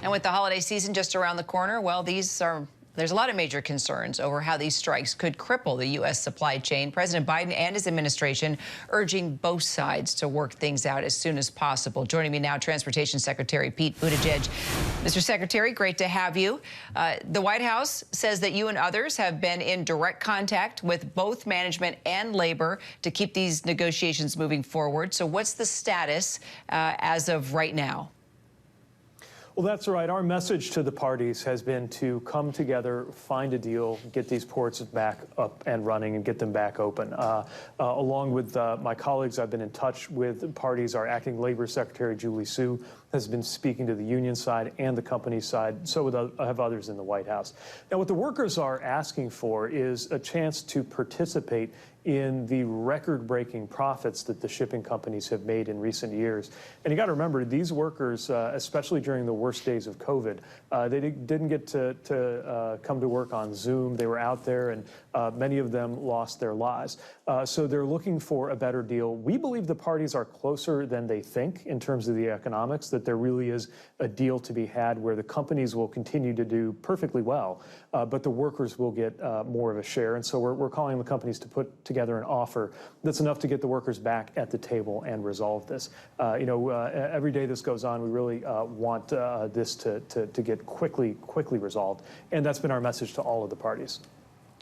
And with the holiday season just around the corner, well, there's a lot of major concerns over how these strikes could cripple the U.S. supply chain. President Biden and his administration urging both sides to work things out as soon as possible. Joining me now, Transportation Secretary Pete Buttigieg. Mr. Secretary, great to have you. The White House says that you and others have been in direct contact with both management and labor to keep these negotiations moving forward. So what's the status as of right now? Well, that's right. Our message to the parties has been to come together, find a deal, get these ports back up and running and get them back open. Along with my colleagues, I've been in touch with parties. Our acting labor secretary, Julie Su, has been speaking to the union side and the company side. So have others in the White House. Now, what the workers are asking for is a chance to participate in the record-breaking profits that the shipping companies have made in recent years. And you got to remember, these workers, especially during the worst days of COVID, they didn't get to come to work on Zoom. They were out there, and many of them lost their lives. So they're looking for a better deal. We believe the parties are closer than they think in terms of the economics, that there really is a deal to be had where the companies will continue to do perfectly well, but the workers will get more of a share. And so we're calling the companies to put together an offer that's enough to get the workers back at the table and resolve this. Every day this goes on, we really want this to get quickly resolved. And that's been our message to all of the parties.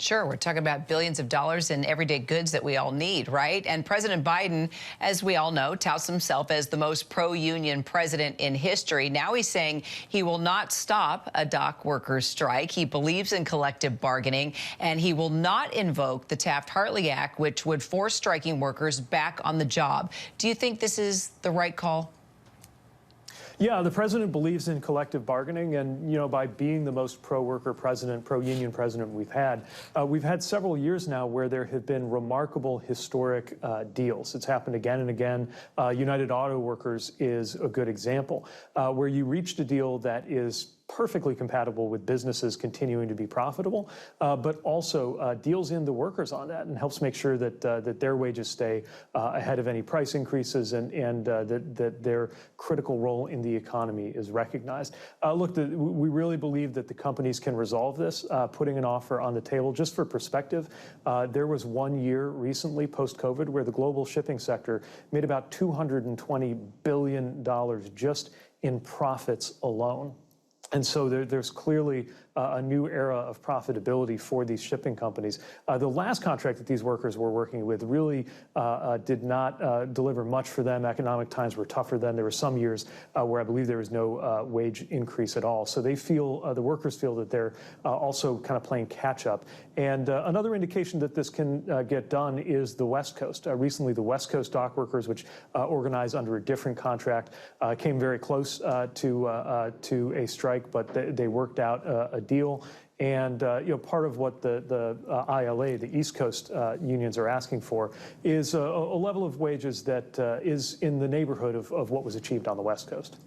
Sure, we're talking about billions of dollars in everyday goods that we all need, right? And President Biden, as we all know, touts himself as the most pro-union president in history. Now he's saying he will not stop a dock workers strike. He believes in collective bargaining, and he will not invoke the Taft-Hartley Act, which would force striking workers back on the job. Do you think this is the right call? Yeah, the president believes in collective bargaining, and by being the most pro-worker president, pro-union president we've had several years now where there have been remarkable historic deals. It's happened again and again. United Auto Workers is a good example, where you reached a deal that is perfectly compatible with businesses continuing to be profitable, but also deals in the workers on that and helps make sure that their wages stay ahead of any price increases and that their critical role in the economy is recognized. We really believe that the companies can resolve this, putting an offer on the table. Just for perspective, there was 1 year recently post-COVID where the global shipping sector made about $220 billion just in profits alone. And so there's clearly a new era of profitability for these shipping companies. The last contract that these workers were working with really did not deliver much for them. Economic times were tougher then. There were some years where I believe there was no wage increase at all. So they feel, the workers feel that they're also kind of playing catch up. And another indication that this can get done is the West Coast. Recently, the West Coast dock workers, which organized under a different contract, came very close to a strike, but they worked out a deal. And part of what the ILA, the East Coast unions, are asking for is a level of wages that is in the neighborhood of what was achieved on the West Coast.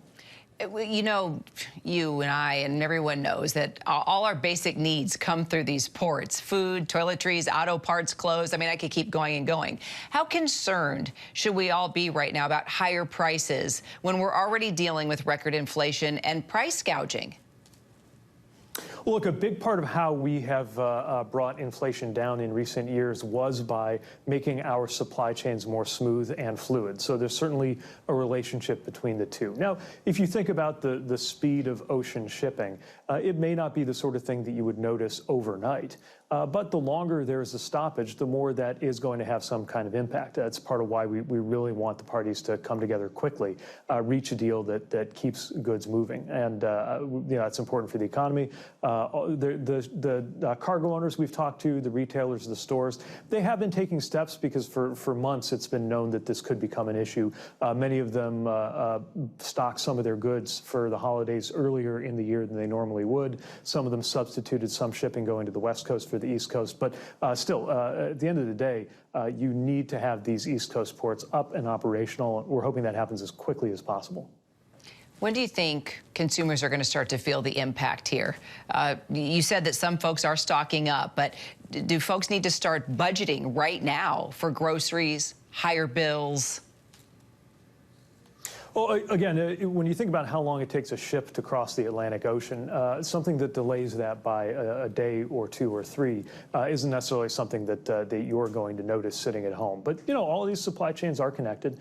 You and I and everyone knows that all our basic needs come through these ports: food, toiletries, auto parts, clothes. I mean, I could keep going and going. How concerned should we all be right now about higher prices when we're already dealing with record inflation and price gouging? Well, look, a big part of how we have brought inflation down in recent years was by making our supply chains more smooth and fluid. So there's certainly a relationship between the two. Now, if you think about the speed of ocean shipping, it may not be the sort of thing that you would notice overnight. But the longer there's a stoppage, the more that is going to have some kind of impact. That's part of why we really want the parties to come together quickly, reach a deal that keeps goods moving. And that's important for the economy. The cargo owners we've talked to, the retailers, the stores, they have been taking steps because for months it's been known that this could become an issue. Many of them stocked some of their goods for the holidays earlier in the year than they normally would. Some of them substituted some shipping going to the West Coast for the East Coast. But still, at the end of the day, you need to have these East Coast ports up and operational. We're hoping that happens as quickly as possible. When do you think consumers are going to start to feel the impact here? You said that some folks are stocking up, but do folks need to start budgeting right now for groceries, higher bills? Well, again, when you think about how long it takes a ship to cross the Atlantic Ocean, something that delays that by a day or two or three isn't necessarily something that you're going to notice sitting at home. But, all of these supply chains are connected.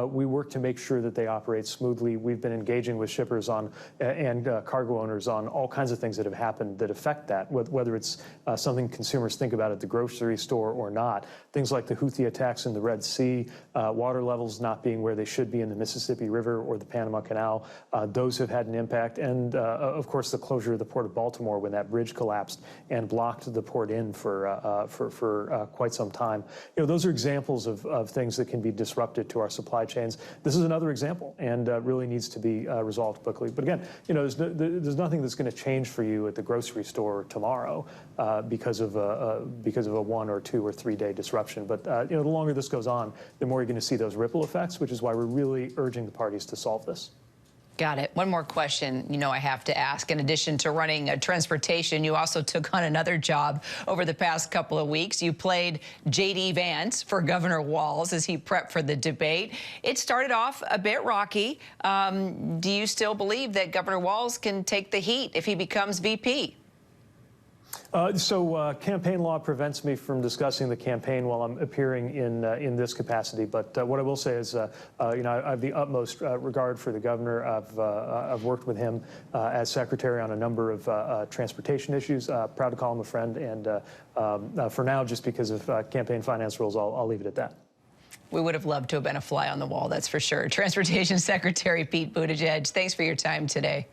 We work to make sure that they operate smoothly. We've been engaging with shippers on and cargo owners on all kinds of things that have happened that affect that, whether it's something consumers think about at the grocery store or not. Things like the Houthi attacks in the Red Sea, water levels not being where they should be in the Mississippi River or the Panama Canal, those have had an impact. And of course, the closure of the Port of Baltimore when that bridge collapsed and blocked the port in for quite some time. Those are examples of things that can be disrupted to our supply chains. This is another example, and really needs to be resolved quickly. But again, there's nothing that's going to change for you at the grocery store tomorrow because of a 1 or 2 or 3 day disruption. But the longer this goes on, the more you're going to see those ripple effects, which is why we're really urging the parties to solve this. Got it. One more question, I have to ask. In addition to running transportation, you also took on another job over the past couple of weeks. You played J.D. Vance for Governor Walz as he prepped for the debate. It started off a bit rocky. Do you still believe that Governor Walz can take the heat if he becomes VP? Campaign law prevents me from discussing the campaign while I'm appearing in this capacity. But what I will say is, I have the utmost regard for the governor. I've worked with him as secretary on a number of transportation issues. Proud to call him a friend. And for now, just because of campaign finance rules, I'll leave it at that. We would have loved to have been a fly on the wall, that's for sure. Transportation Secretary Pete Buttigieg, thanks for your time today.